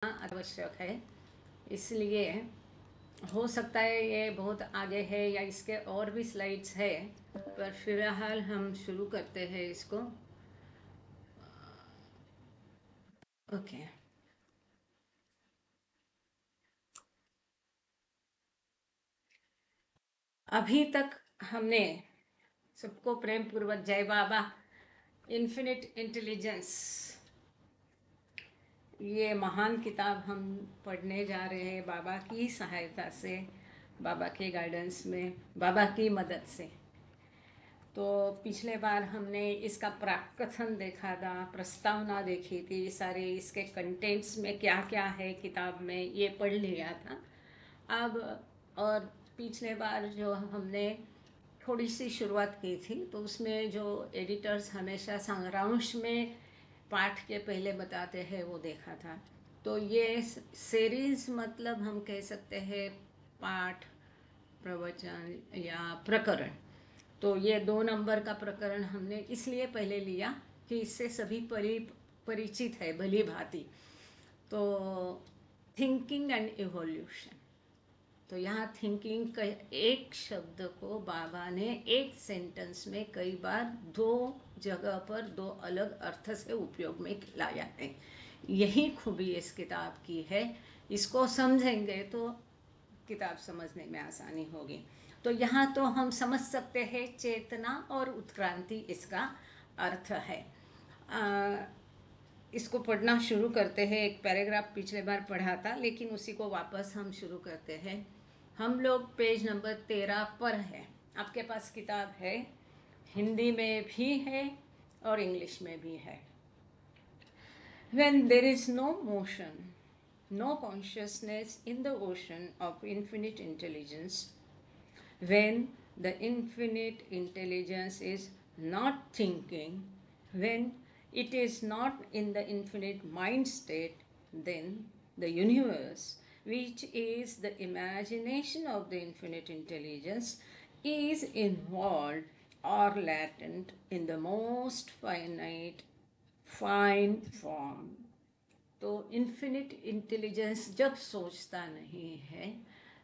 आवश्यक है। इसलिए हो सकता है ये बहुत आगे है या इसके और भी स्लाइड्स है, पर फिलहाल हम शुरू करते हैं इसको। ओके। अभी तक हमने सबको प्रेम पूर्वक जय बाबा इन्फिनिट इंटेलिजेंस, ये महान किताब हम पढ़ने जा रहे हैं बाबा की सहायता से, बाबा के गाइडेंस में, बाबा की मदद से। तो पिछले बार हमने इसका प्राकथन देखा था, प्रस्तावना देखी थी, सारे इसके कंटेंट्स में क्या क्या है किताब में ये पढ़ लिया था। अब और पिछले बार जो हमने थोड़ी सी शुरुआत की थी तो उसमें जो एडिटर्स हमेशा सारांश में पाठ के पहले बताते हैं वो देखा था। तो ये सीरीज़ मतलब हम कह सकते हैं पाठ, प्रवचन या प्रकरण। तो ये 2 नंबर का प्रकरण हमने इसलिए पहले लिया कि इससे सभी परिचित है भली भांति। तो थिंकिंग एंड इवोल्यूशन, तो यहाँ थिंकिंग का एक शब्द को बाबा ने एक सेंटेंस में कई बार 2 जगह पर 2 अलग अर्थ से उपयोग में लाया है। यही खूबी इस किताब की है। इसको समझेंगे तो किताब समझने में आसानी होगी। तो यहाँ तो हम समझ सकते हैं चेतना और उत्क्रांति इसका अर्थ है। इसको पढ़ना शुरू करते हैं। एक पैराग्राफ पिछले बार पढ़ा था लेकिन उसी को वापस हम शुरू करते हैं। हम लोग पेज नंबर 13 पर है। आपके पास किताब है, हिंदी में भी है और इंग्लिश में भी है। When there is no motion, no consciousness in the ocean of infinite intelligence, when the infinite intelligence is not thinking, when it is not in the infinite mind state, then the universe, which is the imagination of the infinite intelligence, is involved or latent in the most finite fine form. तो infinite intelligence जब सोचता नहीं है,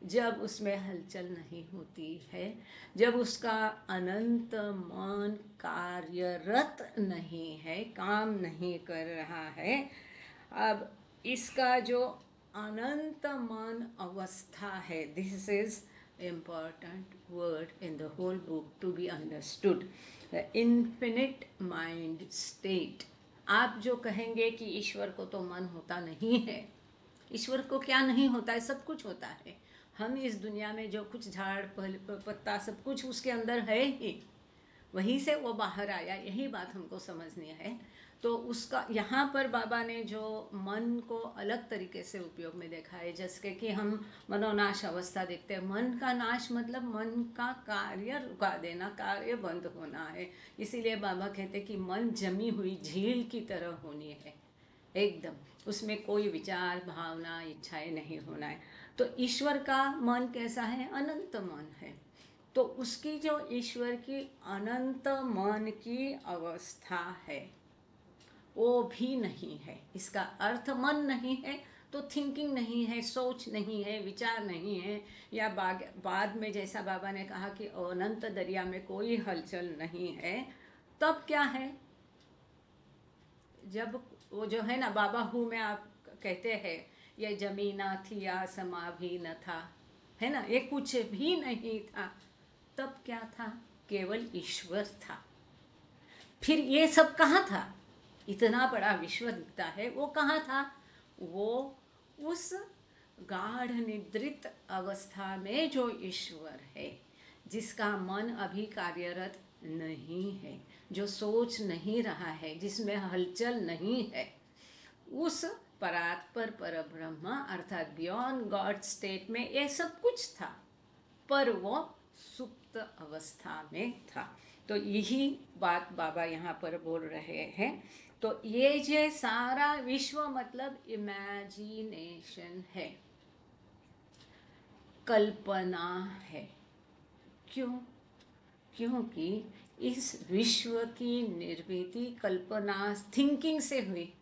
जब उसमें हलचल नहीं होती है, जब उसका अनंत मन कार्यरत नहीं है, काम नहीं कर रहा है, अब इसका जो अनंत मन अवस्था है, this is important word in the whole book to be understood, the infinite mind state. आप जो कहेंगे कि ईश्वर को तो मन होता नहीं है, ईश्वर को क्या नहीं होता है, सब कुछ होता है। हम इस दुनिया में जो कुछ झाड़ पत्ता सब कुछ उसके अंदर है ही, वहीं से वो बाहर आया, यही बात हमको समझनी है। तो उसका यहाँ पर बाबा ने जो मन को अलग तरीके से उपयोग में देखा है, जैसे कि हम मनोनाश अवस्था देखते हैं। मन का नाश मतलब मन का कार्य रुका देना, कार्य बंद होना है। इसीलिए बाबा कहते कि मन जमी हुई झील की तरह होनी है, एकदम उसमें कोई विचार भावना इच्छाएं नहीं होना है। तो ईश्वर का मन कैसा है? अनंत मन है। तो उसकी जो ईश्वर की अनंत मन की अवस्था है वो भी नहीं है। इसका अर्थ मन नहीं है तो थिंकिंग नहीं है, सोच नहीं है, विचार नहीं है, या बाद में जैसा बाबा ने कहा कि अनंत दरिया में कोई हलचल नहीं है, तब क्या है? जब वो जो है ना, बाबा हूँ में आप कहते हैं ये जमीना थी आसमां भी न था, है ना, ये कुछ भी नहीं था। तब क्या था? केवल ईश्वर था। फिर ये सब कहाँ था? इतना बड़ा विश्व दिखता है, वो कहाँ था? वो उस गाढ़ निद्रित अवस्था में जो ईश्वर है, जिसका मन अभी कार्यरत नहीं है, जो सोच नहीं रहा है, जिसमें हलचल नहीं है, उस परात्पर परब्रह्म अर्थात बियॉन्ड गॉड स्टेट में ये सब कुछ था, पर वो सुप्त अवस्था में था। तो यही बात बाबा यहाँ पर बोल रहे हैं। तो ये जो सारा विश्व मतलब इमेजिनेशन है, कल्पना है। क्यों? क्योंकि इस विश्व की निर्मिति कल्पना, थिंकिंग से हुई,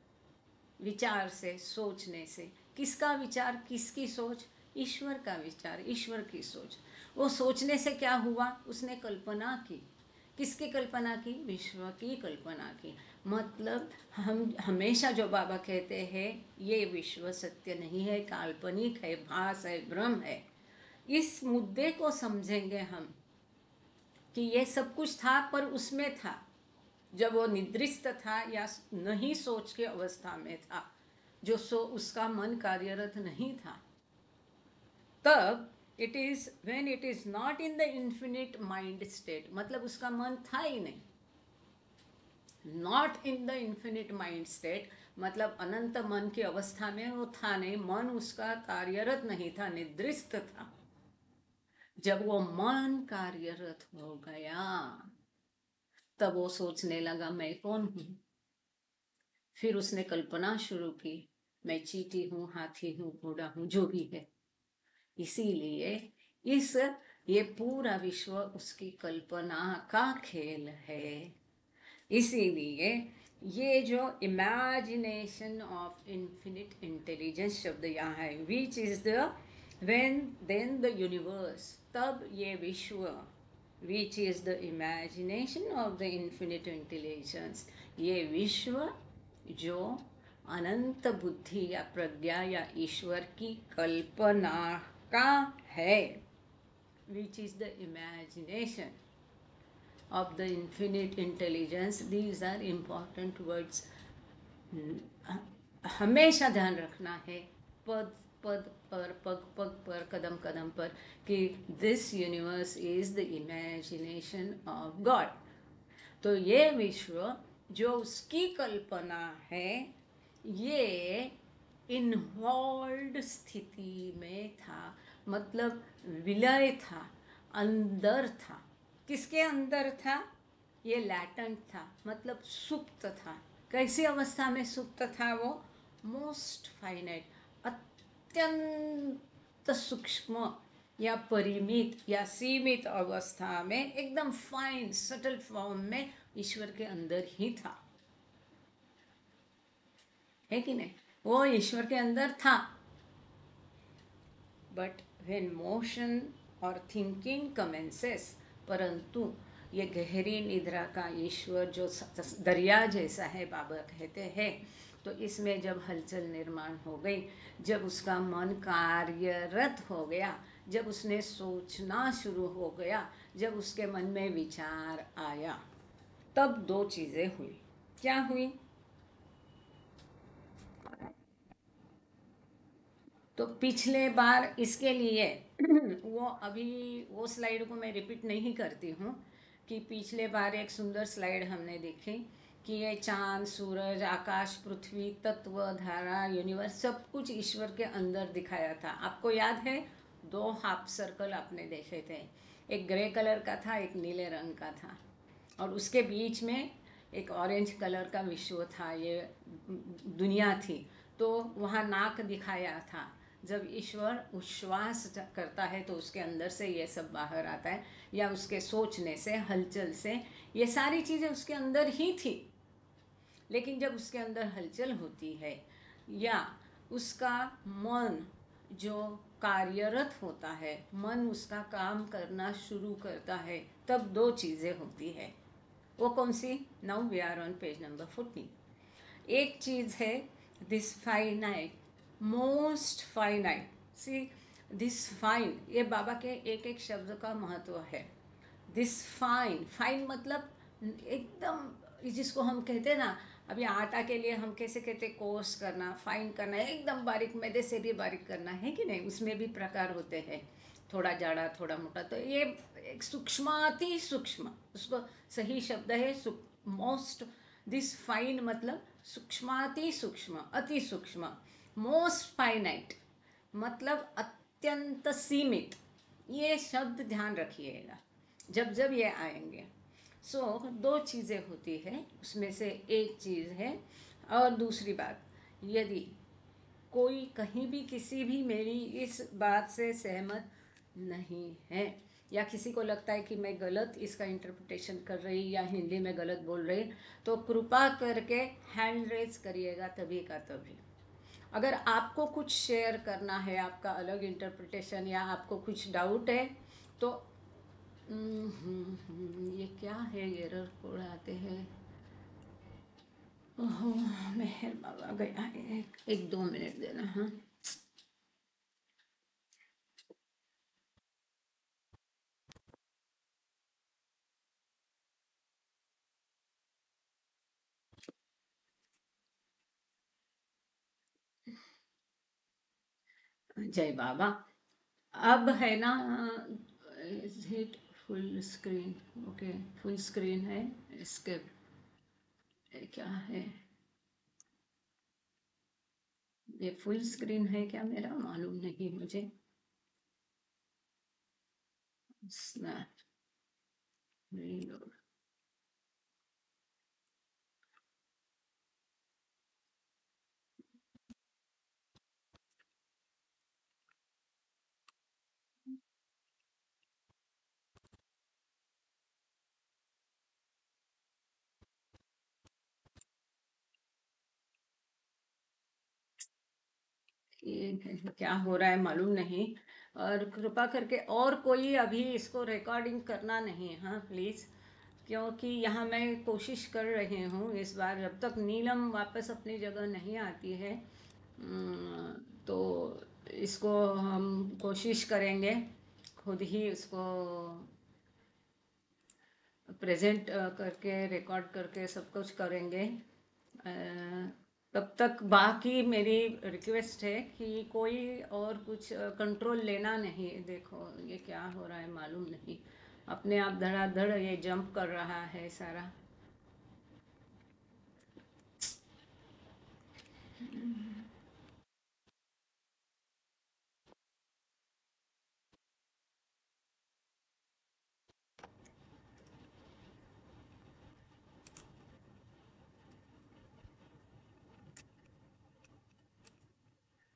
विचार से, सोचने से। किसका विचार, किसकी सोच? ईश्वर का विचार, ईश्वर की सोच। वो सोचने से क्या हुआ? उसने कल्पना की। किसकी कल्पना की? विश्व की कल्पना की। मतलब हम हमेशा जो बाबा कहते हैं, ये विश्व सत्य नहीं है, काल्पनिक है, भास है, भ्रम है। इस मुद्दे को समझेंगे हम कि ये सब कुछ था, पर उसमें था जब वो निद्रिस्त था या नहीं सोच के अवस्था में था, जो उसका मन कार्यरत नहीं था, तब it is when it is not in the infinite mind state, मतलब उसका मन था ही नहीं। Not in the infinite mind state मतलब अनंत मन की अवस्था में वो था नहीं, मन उसका कार्यरत नहीं था, निद्रिस्त था। जब वो मन कार्यरत हो गया, तब वो सोचने लगा मैं कौन हूँ। फिर उसने कल्पना शुरू की, मैं चींटी हूँ, हाथी हूँ, घोड़ा हूँ, जो भी है। इसीलिए ये पूरा विश्व उसकी कल्पना का खेल है। इसीलिए ये जो इमेजिनेशन ऑफ इन्फिनिट इंटेलिजेंस शब्द यहाँ है, which is the when then the universe, तब ये विश्व, which is the imagination of the infinite intelligence, ये विश्व जो अनंत बुद्धि या प्रज्ञा या ईश्वर की कल्पना का है, which is the imagination of the infinite intelligence. These are important words. हमेशा ध्यान रखना है पद पद पर, पग पग पर, कदम कदम पर, कि this universe is the imagination of God. तो ये विश्व जो उसकी कल्पना है, ये इन्वॉल्व स्थिति में था, मतलब विलय था, अंदर था। किसके अंदर था? ये लैटेंट था, मतलब सुप्त था। कैसी अवस्था में सुप्त था वो? मोस्ट फाइनाइट, अत्यंत सूक्ष्म या परिमित या सीमित अवस्था में, एकदम फाइन सटल फॉर्म में ईश्वर के अंदर ही था, है कि नहीं? वो ईश्वर के अंदर था। बट व्हेन मोशन और थिंकिंग कमेंसेस, परंतु ये गहरी निद्रा का ईश्वर जो दरिया जैसा है, बाबा कहते हैं, तो इसमें जब हलचल निर्माण हो गई, जब उसका मन कार्यरत हो गया, जब उसने सोचना शुरू हो गया, जब उसके मन में विचार आया, तब दो चीज़ें हुई। क्या हुई? तो पिछले बार इसके लिए वो अभी वो स्लाइड को मैं रिपीट नहीं करती हूँ, कि पिछले बार एक सुंदर स्लाइड हमने देखी कि ये चांद, सूरज, आकाश, पृथ्वी, तत्व, धारा, यूनिवर्स, सब कुछ ईश्वर के अंदर दिखाया था। आपको याद है? दो हाफ सर्कल आपने देखे थे, एक ग्रे कलर का था, एक नीले रंग का था, और उसके बीच में एक ऑरेंज कलर का विश्व था, ये दुनिया थी। तो वहाँ नाक दिखाया था। जब ईश्वर उच्छ्वास करता है तो उसके अंदर से ये सब बाहर आता है, या उसके सोचने से, हलचल से, ये सारी चीज़ें उसके अंदर ही थी। लेकिन जब उसके अंदर हलचल होती है या उसका मन जो कार्यरत होता है, मन उसका काम करना शुरू करता है, तब दो चीज़ें होती है। वो कौन सी? Now we are on page number 14। एक चीज़ है this finite, most finite. See this fine, ये बाबा के एक एक शब्द का महत्व है। दिस फाइन, फाइन मतलब एकदम, जिसको हम कहते हैं ना, अभी आटा के लिए हम कैसे कहते, कोर्स करना, फाइन करना, एकदम बारीक, मैदे से भी बारीक करना, है कि नहीं? उसमें भी प्रकार होते हैं, थोड़ा जाड़ा, थोड़ा मोटा। तो ये एक सूक्ष्माति सूक्ष्म, उसको सही शब्द है मोस्ट। दिस फाइन मतलब सूक्ष्माति सूक्ष्म, अति सूक्ष्म। मोस्ट फाइनाइट मतलब अत्यंत सीमित। ये शब्द ध्यान रखिएगा जब जब ये आएंगे। दो चीज़ें होती हैं, उसमें से एक चीज़ है। और दूसरी बात, यदि कोई कहीं भी किसी भी मेरी इस बात से सहमत नहीं है, या किसी को लगता है कि मैं गलत इसका इंटरप्रिटेशन कर रही या हिंदी में गलत बोल रही, तो कृपा करके हैंड रेज करिएगा तभी का तभी। अगर आपको कुछ शेयर करना है, आपका अलग इंटरप्रिटेशन या आपको कुछ डाउट है तो ये क्या है, एरर कोड आते हैं। ओहो, मेहर बाबा गया, एक 2 मिनट देना। हाँ, जय बाबा। अब है ना, is it full screen? Okay, full screen है। इसके क्या है, ये फुल स्क्रीन है क्या मेरा, मालूम नहीं मुझे। Snap reload. ये क्या हो रहा है मालूम नहीं। और कृपा करके और कोई अभी इसको रिकॉर्डिंग करना नहीं है, हाँ प्लीज़। क्योंकि यहाँ मैं कोशिश कर रही हूँ इस बार, जब तक नीलम वापस अपनी जगह नहीं आती है तो इसको हम कोशिश करेंगे खुद ही इसको प्रेजेंट करके, रिकॉर्ड करके सब कुछ करेंगे। तब तक बाकी मेरी रिक्वेस्ट है कि कोई और कुछ कंट्रोल लेना नहीं। देखो ये क्या हो रहा है मालूम नहीं, अपने आप धड़ाधड़ ये जंप कर रहा है सारा।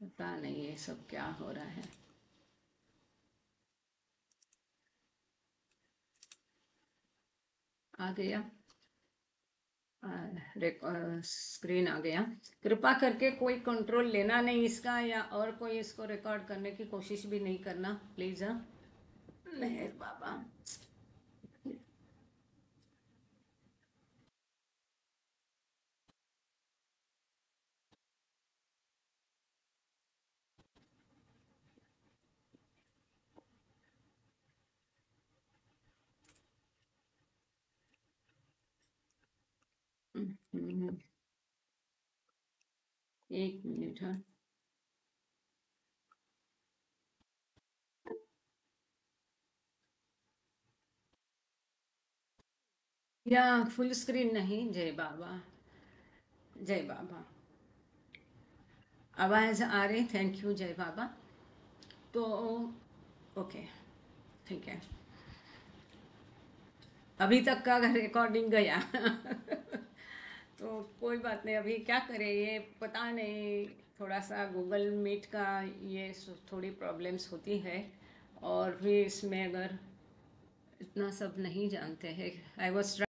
पता नहीं ये सब क्या हो रहा है। आ गया, स्क्रीन आ गया। कृपा करके कोई कंट्रोल लेना नहीं इसका, या और कोई इसको रिकॉर्ड करने की कोशिश भी नहीं करना प्लीज़। हाँ, मेहर बाबा। हम्म, 1 मिनट। हाँ, या फुल स्क्रीन नहीं। जय बाबा, जय बाबा। आवाज़ आ रही, थैंक यू जय बाबा। तो ओके, ठीक है, अभी तक का रिकॉर्डिंग गया तो कोई बात नहीं, अभी क्या करें, ये पता नहीं, थोड़ा सा गूगल मीट का ये थोड़ी प्रॉब्लम्स होती है। और भी इसमें अगर इतना सब नहीं जानते हैं, आई वॉज